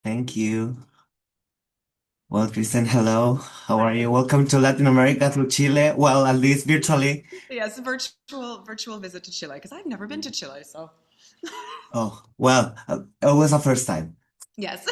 Thank you. Well, Kristen, hello. How are Hi. you? Welcome to Latin America through Chile. Well, at least virtually. Yes, virtual visit to Chile because I've never been to Chile, so Oh, well, it was a first time. yes.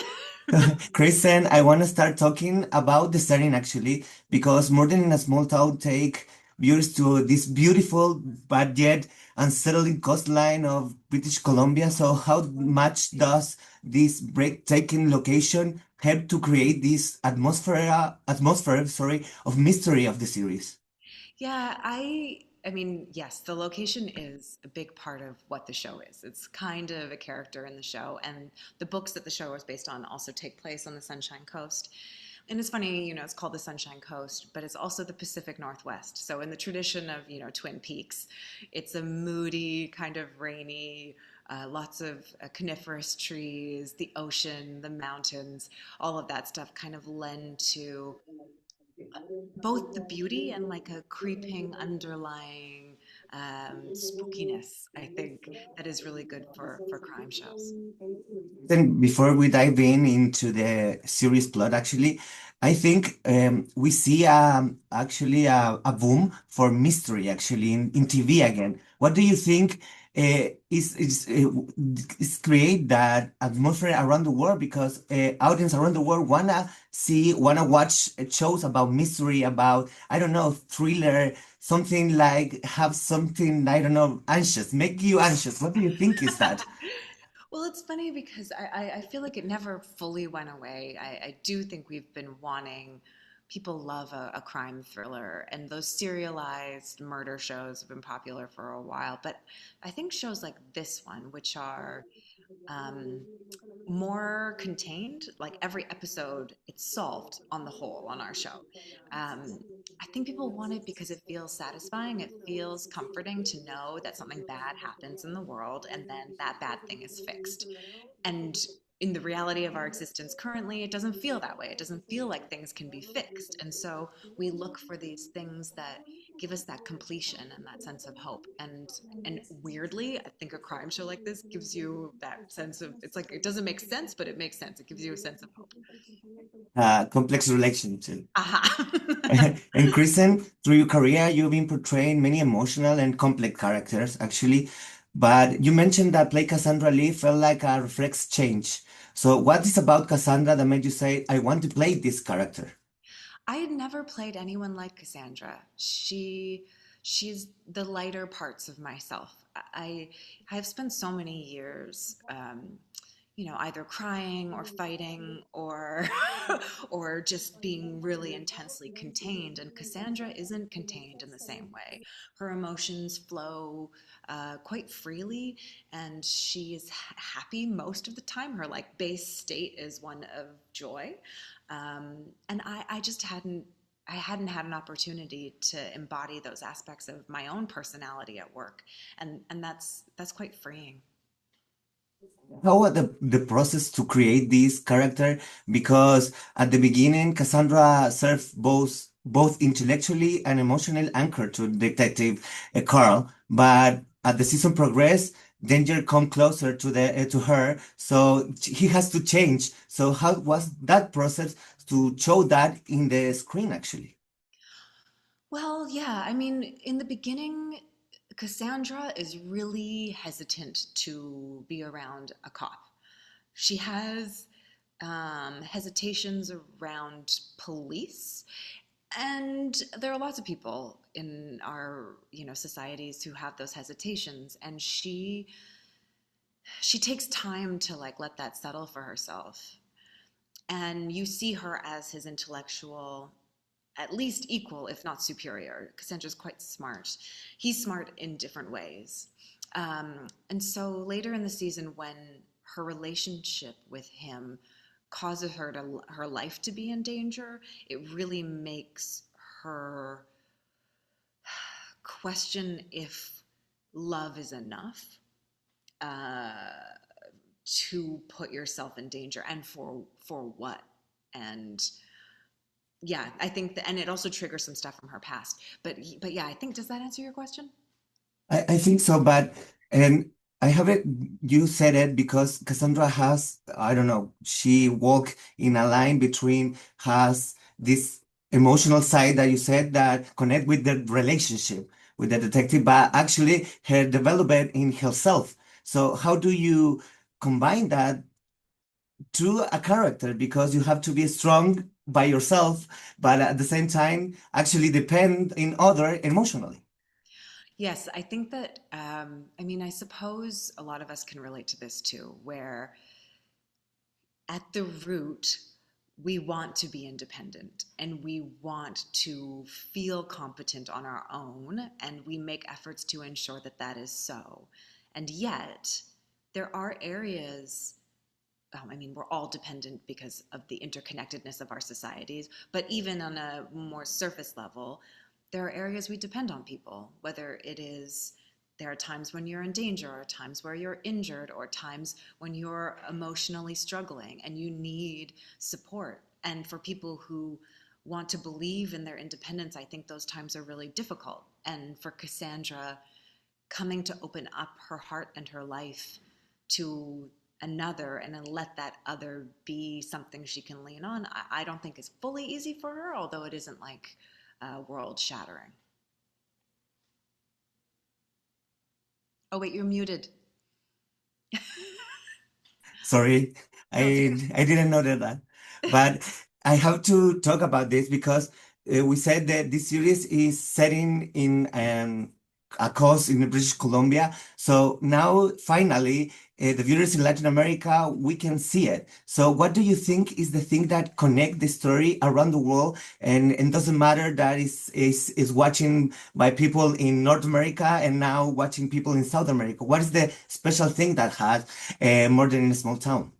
Kristen, I want to start talking about the setting actually, because more than in a small town take viewers to this beautiful but yet unsettling coastline of British Columbia. So, how much does this breathtaking location help to create this atmosphere, sorry, of mystery of the series? Yeah, I mean, yes, the location is a big part of what the show is. It's kind of a character in the show, and the books that the show is based on also take place on the Sunshine Coast. And it's funny, it's called the Sunshine Coast, but it's also the Pacific Northwest. So in the tradition of, Twin Peaks, it's a moody, kind of rainy, lots of coniferous trees, the ocean, the mountains, all of that stuff kind of lend to both the beauty and like a creeping underlying spookiness, I think, that is really good for crime shows. Then before we dive into the series plot, actually, I think we see actually a boom for mystery actually in TV again. What do you think is create that atmosphere around the world? Because audience around the world wanna watch shows about mystery, about I don't know thriller, something like have something I don't know anxious, make you anxious. What do you think is that? Well, it's funny because I feel like it never fully went away. I do think we've been wanting, people love a crime thriller, and those serialized murder shows have been popular for a while. But I think shows like this one, which are um, more contained. Like every episode, it's solved on the whole on our show. I think people want it because it feels satisfying. It feels comforting to know that something bad happens in the world and then that bad thing is fixed. And in the reality of our existence currently, it doesn't feel that way. It doesn't feel like things can be fixed. And so we look for these things that give us that completion and that sense of hope. And weirdly, I think a crime show like this gives you that sense of, it's like it doesn't make sense, but it makes sense. It gives you a sense of hope. Complex relationship. Aha. And Kristen, through your career, you've been portraying many emotional and complex characters, actually. But you mentioned that play Cassandra Lee felt like a reflex change. So, what is about Cassandra that made you say, I want to play this character? I had never played anyone like Cassandra. She's the lighter parts of myself. I've spent so many years, either crying or fighting or or just being really intensely contained. And Cassandra isn't contained in the same way. Her emotions flow quite freely, and she is happy most of the time. Her like base state is one of joy, and I just hadn't had an opportunity to embody those aspects of my own personality at work, and that's quite freeing. How was the process to create this character? Because at the beginning, Cassandra served both intellectually and emotional anchor to Detective Carl, but as the season progressed, danger come closer to the to her, so he has to change. So how was that process to show that in the screen actually? Well, yeah, I mean, in the beginning, Cassandra is really hesitant to be around a cop. She has hesitations around police, and there are lots of people in our societies who have those hesitations, and she takes time to like let that settle for herself. And you see her as his intellectual, at least equal, if not superior. Cassandra's quite smart. He's smart in different ways. And so later in the season, when her relationship with him causes her life to be in danger, it really makes her question if love is enough uh, to put yourself in danger, and for what. And yeah, I think that, and it also triggers some stuff from her past. But yeah, I think, does that answer your question? I think so, but and I have it, you said it because Cassandra has, I don't know, she walk in a line between has this emotional side that you said that connect with the relationship with the detective, but actually her development in herself. So how do you combine that to a character? Because you have to be strong by yourself, but at the same time actually depend in other emotionally. Yes, I think that, I mean, I suppose a lot of us can relate to this too, where at the root, we want to be independent and we want to feel competent on our own, and we make efforts to ensure that that is so. And yet, there are areas, I mean, we're all dependent because of the interconnectedness of our societies, but even on a more surface level, there are areas we depend on people, whether it is there are times when you're in danger, or times where you're injured, or times when you're emotionally struggling and you need support. And for people who want to believe in their independence, I think those times are really difficult. And for Cassandra, coming to open up her heart and her life to another and then let that other be something she can lean on, I don't think is fully easy for her, although it isn't like world shattering. Oh, wait, you're muted. Sorry, No, it's okay. I didn't know that. But I have to talk about this because we said that this series is setting in a coast in British Columbia. So now finally, the viewers in Latin America, we can see it. So what do you think is the thing that connect the story around the world, and doesn't matter that is watching by people in North America and now watching people in South America? What is the special thing that has more than in a small town?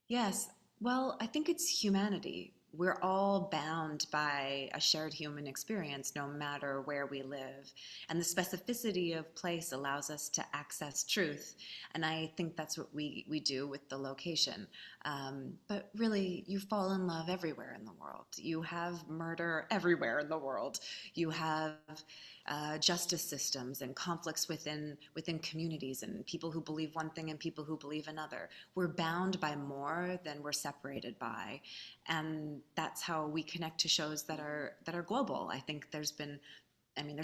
Yes. Well, I think it's humanity. We're all bound by a shared human experience, no matter where we live. And the specificity of place allows us to access truth. And I think that's what we do with the location. But really, you fall in love everywhere in the world. You have murder everywhere in the world. You have justice systems and conflicts within communities, and people who believe one thing and people who believe another. We're bound by more than we're separated by, and that's how we connect to shows that are global. I think there's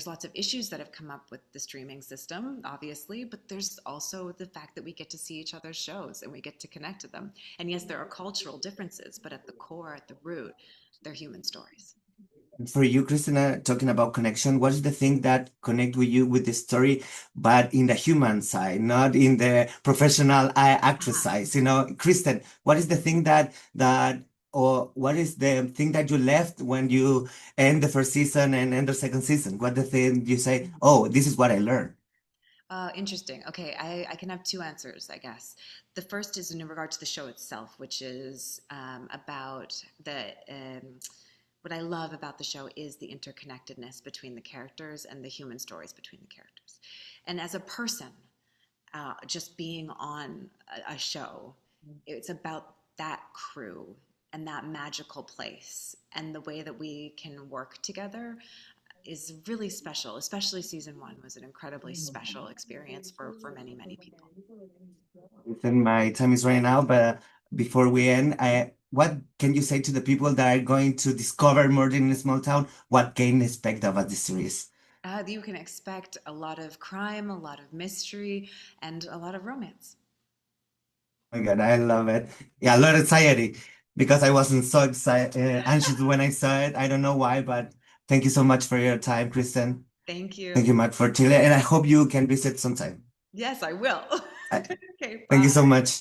lots of issues that have come up with the streaming system, obviously, but there's also the fact that we get to see each other's shows and we get to connect to them. And yes, there are cultural differences, but at the core, at the root, they're human stories. For you, Christina, talking about connection, what is the thing that connect with you with the story, but in the human side, not in the professional actress Ah, side? You know, Kristen, what is the thing or what is the thing that you left when you end the first season and end the second season? What the thing you say, oh, this is what I learned. interesting. Okay, I can have two answers, I guess. The first is in regard to the show itself, which is about what I love about the show is the interconnectedness between the characters and the human stories between the characters. And as a person, just being on a show, it's about that crew and that magical place, and the way that we can work together is really special. Especially season one was an incredibly special experience for many, many people. Then my time is running out, but before we end, what can you say to the people that are going to discover Murder in a Small Town? What can they expect about this series? You can expect a lot of crime, a lot of mystery, and a lot of romance. Oh my God, I love it. Yeah, a lot of anxiety because I wasn't so excited, anxious when I saw it. I don't know why, but thank you so much for your time, Kristen. Thank Thank you. you, Matt, for Chile, and I hope you can visit sometime. Yes, I will. Uh, Okay, Thank you bye. so much.